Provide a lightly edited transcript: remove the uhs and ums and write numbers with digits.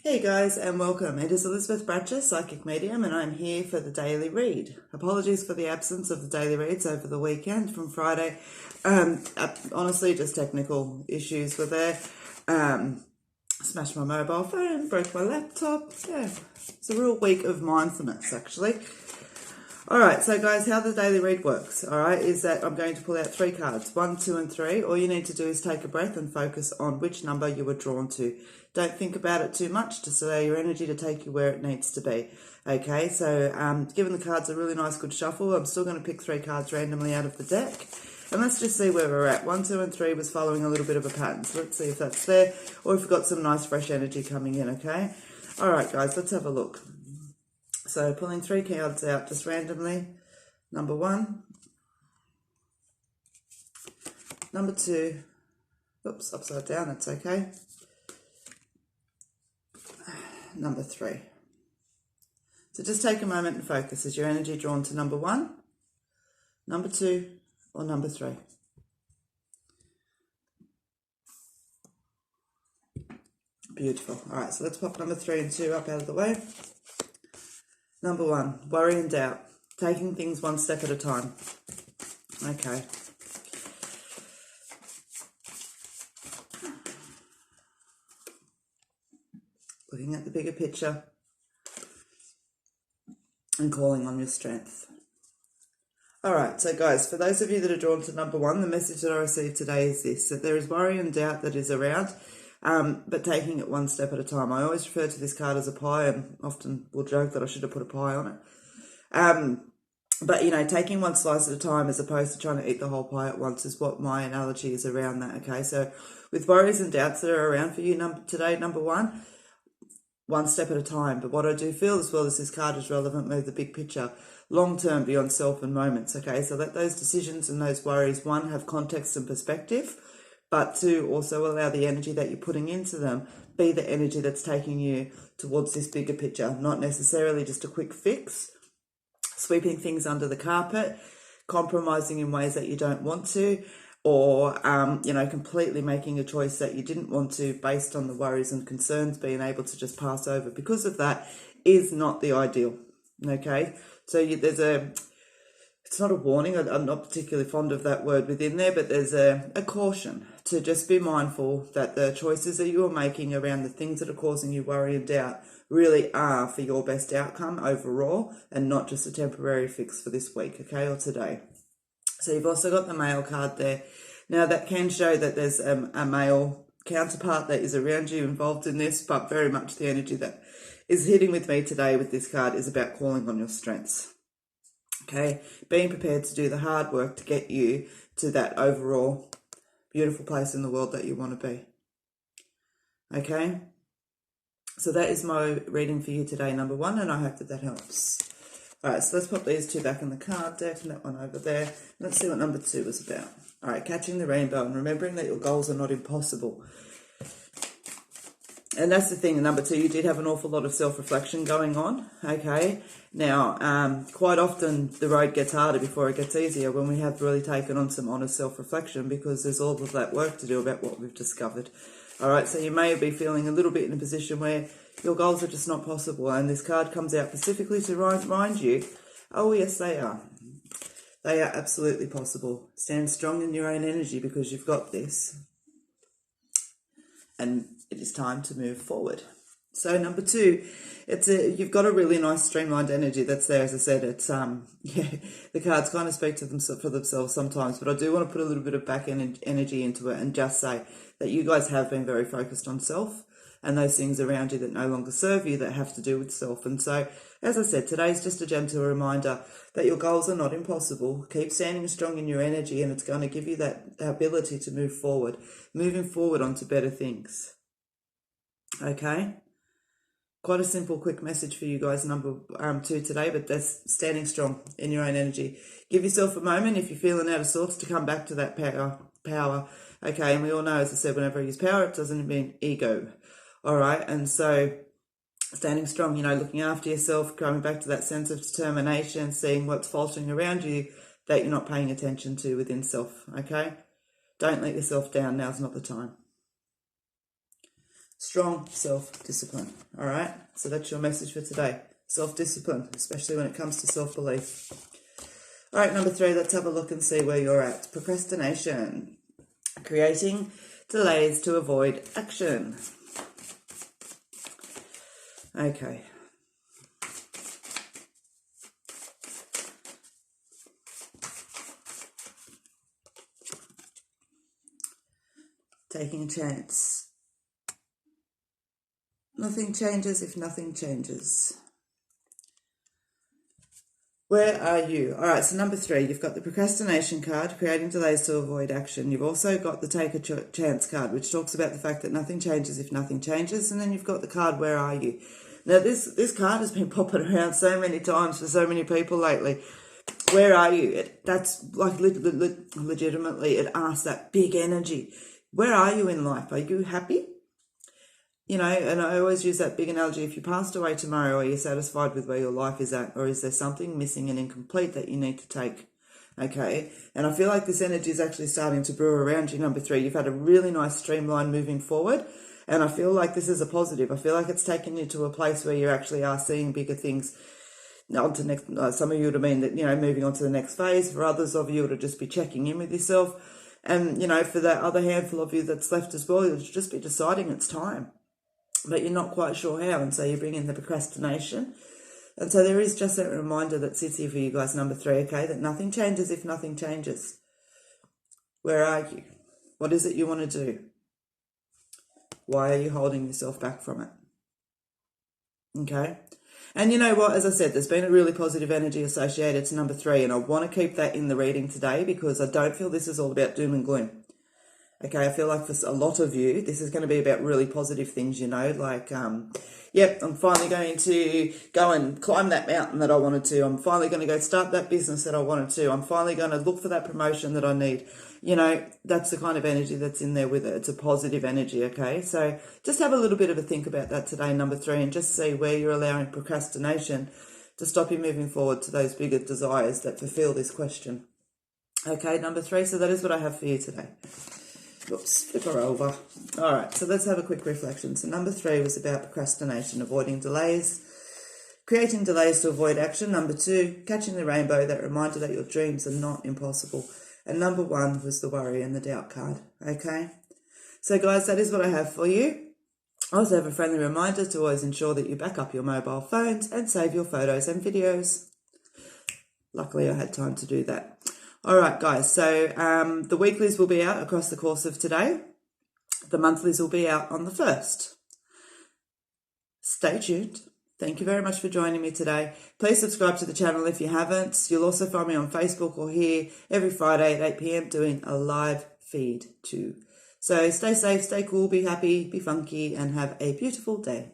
Hey guys, and welcome. It is Elizabeth Bratcher, Psychic Medium, and I'm here for the daily read. Apologies for the absence of the daily reads over the weekend from Friday. Honestly, just technical issues were there. Smashed my mobile phone, broke my laptop. Yeah, it's a real week of mindfulness, actually. All right, so guys, how the daily read works, all right, is that I'm going to pull out 3 cards, 1, 2, and 3. All you need to do is take a breath and focus on which number you were drawn to. Don't think about it too much, just allow your energy to take you where it needs to be. Okay, so given the cards a really nice good shuffle, I'm still going to pick 3 cards randomly out of the deck. And let's just see where we're at. 1, 2, and 3 was following a little bit of a pattern. So let's see if that's there, or if we've got some nice fresh energy coming in, okay? All right, guys, let's have a look. So pulling 3 cards out just randomly. Number 1, number 2, oops, upside down, that's okay. Number 3. So just take a moment and focus. Is your energy drawn to number 1, number 2, or number 3? Beautiful. All right, so let's pop number 3 and 2 up out of the way. Number 1, worry and doubt. Taking things one step at a time. Okay. Looking at the bigger picture and calling on your strength. All right, so guys, for those of you that are drawn to number 1, the message that I received today is this, that there is worry and doubt that is around, but taking it one step at a time. I always refer to this card as a pie, and often will joke that I should have put a pie on it. But, you know, taking one slice at a time as opposed to trying to eat the whole pie at once is what my analogy is around that, okay? So with worries and doubts that are around for you today, number 1, one step at a time. But what I do feel as well is this card is relevant with the big picture, long-term, beyond self and moments, okay? So let those decisions and those worries, 1, have context and perspective, but 2, also allow the energy that you're putting into them be the energy that's taking you towards this bigger picture, not necessarily just a quick fix, sweeping things under the carpet, compromising in ways that you don't want to, or, you know, completely making a choice that you didn't want to based on the worries and concerns, being able to just pass over because of that is not the ideal, okay? So it's not a warning, I'm not particularly fond of that word within there, but there's a caution to just be mindful that the choices that you're making around the things that are causing you worry and doubt really are for your best outcome overall and not just a temporary fix for this week, okay, or today. So you've also got the male card there. Now that can show that there's a male counterpart that is around you involved in this, but very much the energy that is hitting with me today with this card is about calling on your strengths. Okay, being prepared to do the hard work to get you to that overall beautiful place in the world that you want to be. Okay, so that is my reading for you today, number 1, and I hope that helps. All right, so let's pop these 2 back in the card deck and that one over there. Let's see what number 2 is about. All right, catching the rainbow and remembering that your goals are not impossible. And that's the thing, number 2, you did have an awful lot of self-reflection going on, okay? Now, quite often the road gets harder before it gets easier when we have really taken on some honest self-reflection because there's all of that work to do about what we've discovered. All right, so you may be feeling a little bit in a position where your goals are just not possible, and this card comes out specifically to remind you, oh yes, they are. They are absolutely possible. Stand strong in your own energy because you've got this. And it is time to move forward. So number 2, you've got a really nice streamlined energy that's there. As I said, it's yeah, the cards kind of speak to them for themselves sometimes, but I do want to put a little bit of back end energy into it and just say that you guys have been very focused on self and those things around you that no longer serve you that have to do with self. And so, as I said, today's just a gentle reminder that your goals are not impossible. Keep standing strong in your energy and it's going to give you that ability to move forward, moving forward onto better things. Okay? Quite a simple, quick message for you guys, number 2 today, but that's standing strong in your own energy. Give yourself a moment if you're feeling out of sorts to come back to that power. Okay, and we all know, as I said, whenever I use power, it doesn't mean ego. All right, and so standing strong, you know, looking after yourself, coming back to that sense of determination, seeing what's faltering around you that you're not paying attention to within self, okay? Don't let yourself down. Now's not the time. Strong self-discipline. All right, so that's your message for today. Self-discipline, especially when it comes to self-belief. All right, number 3, let's have a look and see where you're at. Procrastination. Creating delays to avoid action. Okay. Taking a chance. Nothing changes if nothing changes. Where are you? All right, so number 3, you've got the procrastination card, creating delays to avoid action. You've also got the take a chance card, which talks about the fact that nothing changes if nothing changes. And then you've got the card, where are you? Now, this card has been popping around so many times for so many people lately. Where are you? That's like legitimately, it asks that big energy. Where are you in life? Are you happy? You know, and I always use that big analogy. If you passed away tomorrow, are you satisfied with where your life is at? Or is there something missing and incomplete that you need to take? Okay. And I feel like this energy is actually starting to brew around you, number 3. You've had a really nice streamline moving forward. And I feel like this is a positive. I feel like it's taken you to a place where you actually are seeing bigger things. On to next, some of you would have been that, you know, moving on to the next phase. For others of you, it would just be checking in with yourself. And, you know, for that other handful of you that's left as well, you'll just be deciding it's time. But you're not quite sure how, and so you bring in the procrastination. And so there is just that reminder that sits here for you guys, number 3, okay, that nothing changes if nothing changes. Where are you? What is it you want to do? Why are you holding yourself back from it? Okay? And you know what, as I said, there's been a really positive energy associated to number 3, and I want to keep that in the reading today because I don't feel this is all about doom and gloom. Okay, I feel like for a lot of you, this is going to be about really positive things, you know, like, yep, I'm finally going to go and climb that mountain that I wanted to. I'm finally going to go start that business that I wanted to. I'm finally going to look for that promotion that I need. You know, that's the kind of energy that's in there with it. It's a positive energy, okay? So just have a little bit of a think about that today, number 3, and just see where you're allowing procrastination to stop you moving forward to those bigger desires that fulfill this question. Okay, number 3, so that is what I have for you today. Oops, flip her over. All right, so let's have a quick reflection. So number 3 was about procrastination, avoiding delays, creating delays to avoid action. Number 2, catching the rainbow, that reminder that your dreams are not impossible. And number 1 was the worry and the doubt card, okay? So guys, that is what I have for you. I also have a friendly reminder to always ensure that you back up your mobile phones and save your photos and videos. Luckily, I had time to do that. All right, guys, so the weeklies will be out across the course of today. The monthlies will be out on the 1st. Stay tuned. Thank you very much for joining me today. Please subscribe to the channel if you haven't. You'll also find me on Facebook or here every Friday at 8 p.m. doing a live feed too. So stay safe, stay cool, be happy, be funky, and have a beautiful day.